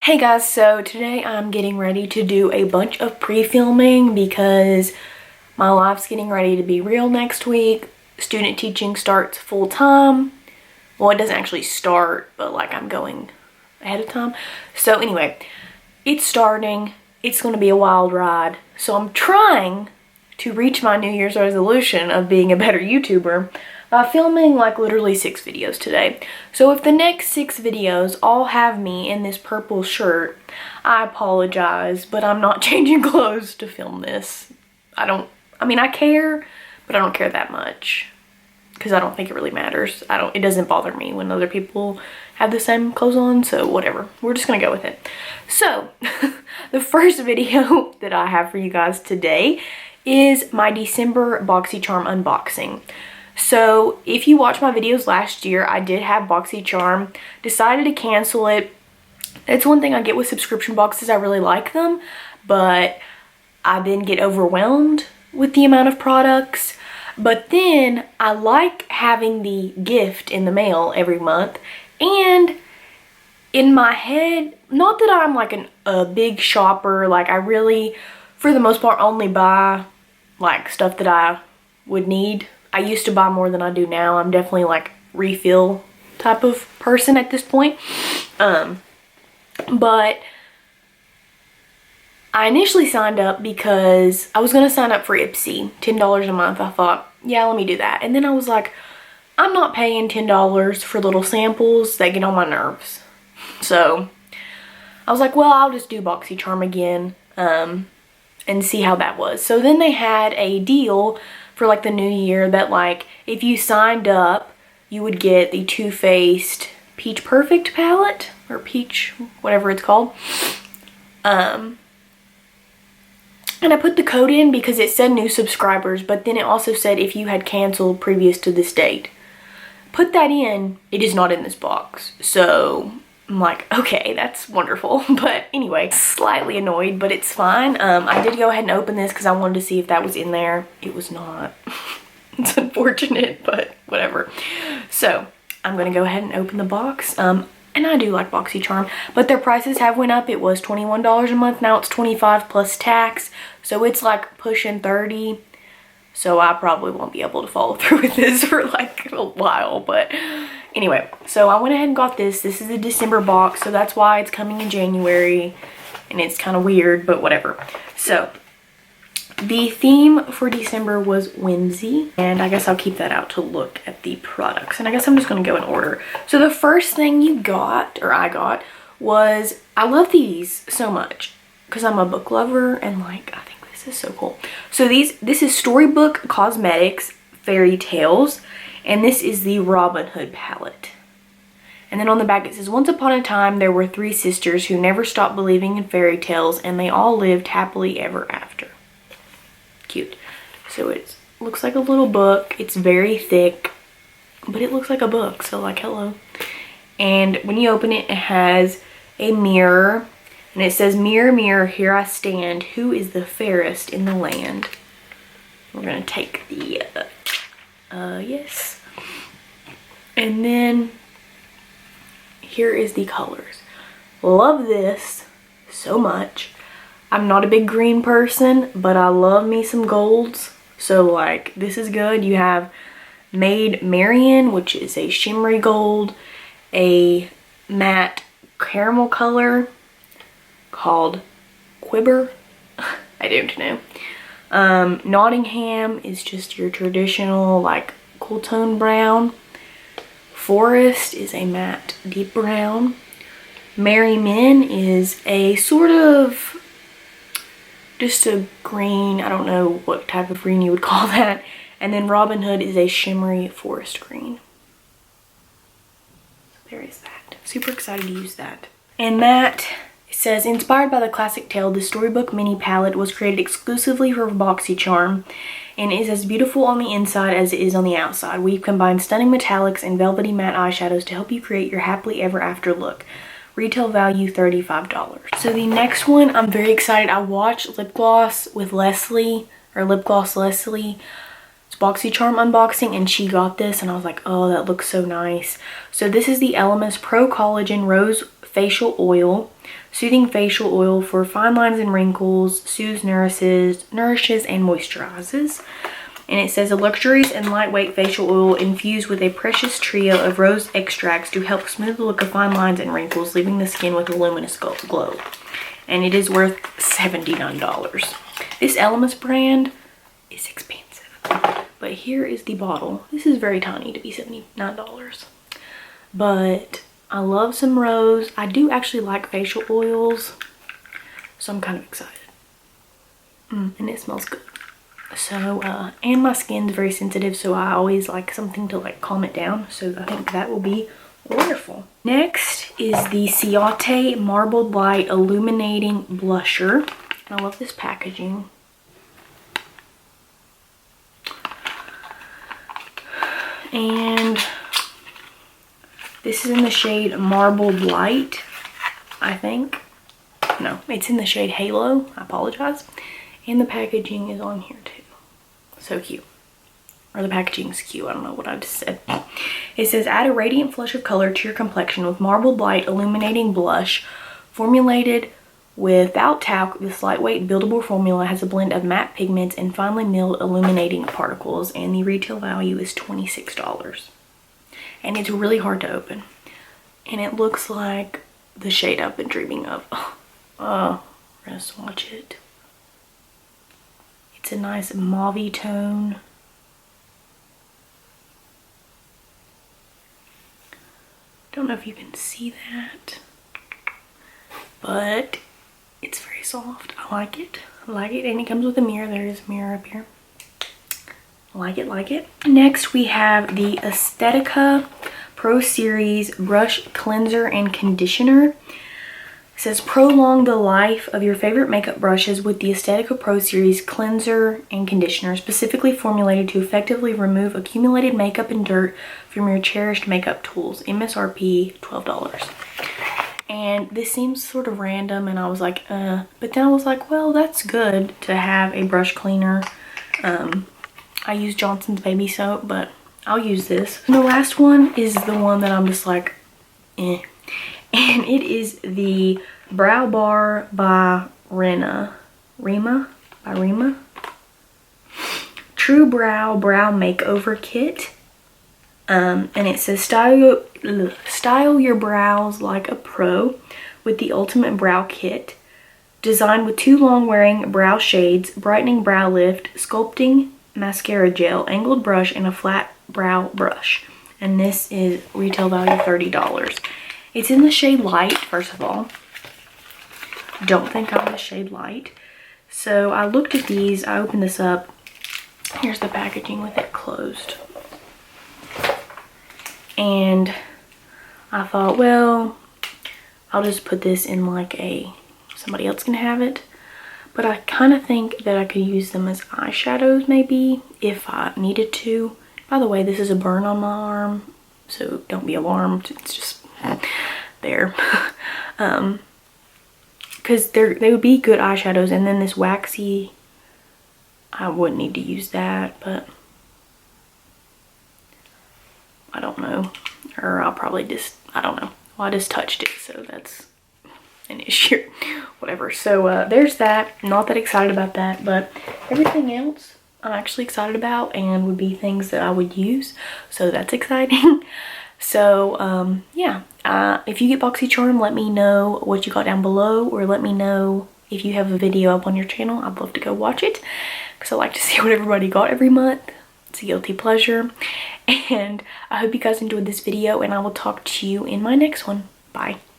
Hey guys, so today I'm getting ready to do a bunch of pre-filming because my life's getting ready to be real next week. Student teaching starts full-time. Well, it doesn't actually start, but like I'm going ahead of time. So anyway, it's starting. It's going to be a wild ride. So I'm trying to reach my New Year's resolution of being a better YouTuber by filming like literally 6 videos today. So if the next 6 videos all have me in this purple shirt, I apologize, but I'm not changing clothes to film this. I mean, I care, but I don't care that much because I don't think it really matters. It doesn't bother me when other people have the same clothes on, so whatever. We're just gonna go with it. So, the first video that I have for you guys today is my December Boxycharm unboxing. So if you watched my videos last year, I did have Boxycharm, decided to cancel it. It's one thing I get with subscription boxes, I really like them, but I then get overwhelmed with the amount of products. But then I like having the gift in the mail every month, and in my head, not that I'm like a big shopper, like I really, for the most part, only buy like stuff that I would need. I used to buy more than I do now. I'm definitely like refill type of person at this point. But I initially signed up because I was going to sign up for Ipsy, $10 a month. I thought, yeah, let me do that. And then I was like, I'm not paying $10 for little samples that get on my nerves. So I was like, well, I'll just do Boxycharm again and see how that was. So then they had a deal for like the new year that like if you signed up you would get the Too Faced Peach Perfect palette, or peach whatever it's called, and I put the code in because it said new subscribers, but then it also said if you had canceled previous to this date. Put that in, it is not in this box, so I'm like, okay, that's wonderful. But anyway, slightly annoyed, but it's fine. I did go ahead and open this because I wanted to see if that was in there. It was not. It's unfortunate, but whatever. So I'm gonna go ahead and open the box. And I do like Boxycharm, but their prices have went up. It was $21 a month, now it's $25 plus tax. So it's like pushing 30. So I probably won't be able to follow through with this for like a while, but anyway, so I went ahead and got this. This is a December box, so that's why it's coming in January, and it's kind of weird, but whatever. So the theme for December was whimsy, and I guess I'll keep that out to look at the products, and I guess I'm just going to go in order. So the first thing you got, or I got, was, I love these so much because I'm a book lover, and like, I think this is so cool. So this is Storybook Cosmetics Fairy Tales, and this is the Robin Hood palette. And then on the back it says, once upon a time there were 3 sisters who never stopped believing in fairy tales, and they all lived happily ever after. Cute. So it looks like a little book. It's very thick, but it looks like a book, so like, hello. And when you open it, it has a mirror, and it says, mirror, mirror, here I stand, who is the fairest in the land? We're gonna take the yes. And then here is the colors. Love this so much. I'm not a big green person, but I love me some golds. So like, this is good. You have Maid Marian, which is a shimmery gold, a matte caramel color called Quibber. I don't know. Nottingham is just your traditional like cool tone brown. Forest is a matte deep brown. Merry Men is a sort of just a green, I don't know what type of green you would call that. And then Robin Hood is a shimmery forest green. So there is that. Super excited to use that. And that, it says, inspired by the classic tale, the Storybook Mini Palette was created exclusively for Boxycharm and is as beautiful on the inside as it is on the outside. We've combined stunning metallics and velvety matte eyeshadows to help you create your happily ever after look. Retail value $35. So the next one, I'm very excited. I watched Lip Gloss with Leslie, or Lip Gloss Leslie. It's Boxycharm unboxing, and she got this, and I was like, oh, that looks so nice. So this is the Elemis Pro Collagen Rose Facial Oil. Soothing facial oil for fine lines and wrinkles, soothes, nourishes, and moisturizes. And it says a luxurious and lightweight facial oil infused with a precious trio of rose extracts to help smooth the look of fine lines and wrinkles, leaving the skin with a luminous glow. And it is worth $79. This Elemis brand is expensive. But here is the bottle. This is very tiny to be $79. But I love some rose. I do actually like facial oils, so I'm kind of excited. And it smells good. So, and my skin's very sensitive, so I always like something to like calm it down. So I think that will be wonderful. Next is the Ciate Marbled Light Illuminating Blusher. I love this packaging. And this is in the shade Marbled Light, I think. No, it's in the shade Halo. I apologize. And the packaging is on here too. So cute. Or the packaging's cute. I don't know what I just said. It says, add a radiant flush of color to your complexion with Marbled Light Illuminating Blush. Formulated without talc, this lightweight buildable formula has a blend of matte pigments and finely milled illuminating particles. And the retail value is $26. And it's really hard to open. And it looks like the shade I've been dreaming of. We're gonna swatch it. It's a nice mauve tone. Don't know if you can see that, but it's very soft. I like it. I like it. And it comes with a mirror. There is a mirror up here. Like it, like it. Next we have the Estetica Pro Series Brush Cleanser and Conditioner. It says prolong the life of your favorite makeup brushes with the Estetica Pro Series Cleanser and Conditioner, specifically formulated to effectively remove accumulated makeup and dirt from your cherished makeup tools. MSRP $12. And this seems sort of random, and I was like, but then I was like, well, that's good to have a brush cleaner. I use Johnson's Baby Soap, but I'll use this. And the last one is the one that I'm just like, eh. And it is the Brow Bar by Rima. True Brow Makeover Kit. And it says style your brows like a pro with the ultimate brow kit. Designed with 2 long-wearing brow shades, brightening brow lift, sculpting mascara gel, angled brush, and a flat brow brush. And this is retail value $30. It's in the shade Light, first of all. Don't think I'm the shade Light. So I looked at these. I opened this up. Here's the packaging with it closed. And I thought, well, I'll just put this in like somebody else can have it. But I kind of think that I could use them as eyeshadows maybe if I needed to. By the way, this is a burn on my arm, so don't be alarmed. It's just there. Because they would be good eyeshadows. And then this waxy, I wouldn't need to use that, but I don't know. Or I'll probably just, I don't know. Well, I just touched it, so that's an issue. Whatever. So there's that. Not that excited about that, but everything else I'm actually excited about and would be things that I would use. So that's exciting. So yeah, if you get Boxycharm, let me know what you got down below, or let me know if you have a video up on your channel. I'd love to go watch it because I like to see what everybody got every month. It's a guilty pleasure. And I hope you guys enjoyed this video, and I will talk to you in my next one. Bye.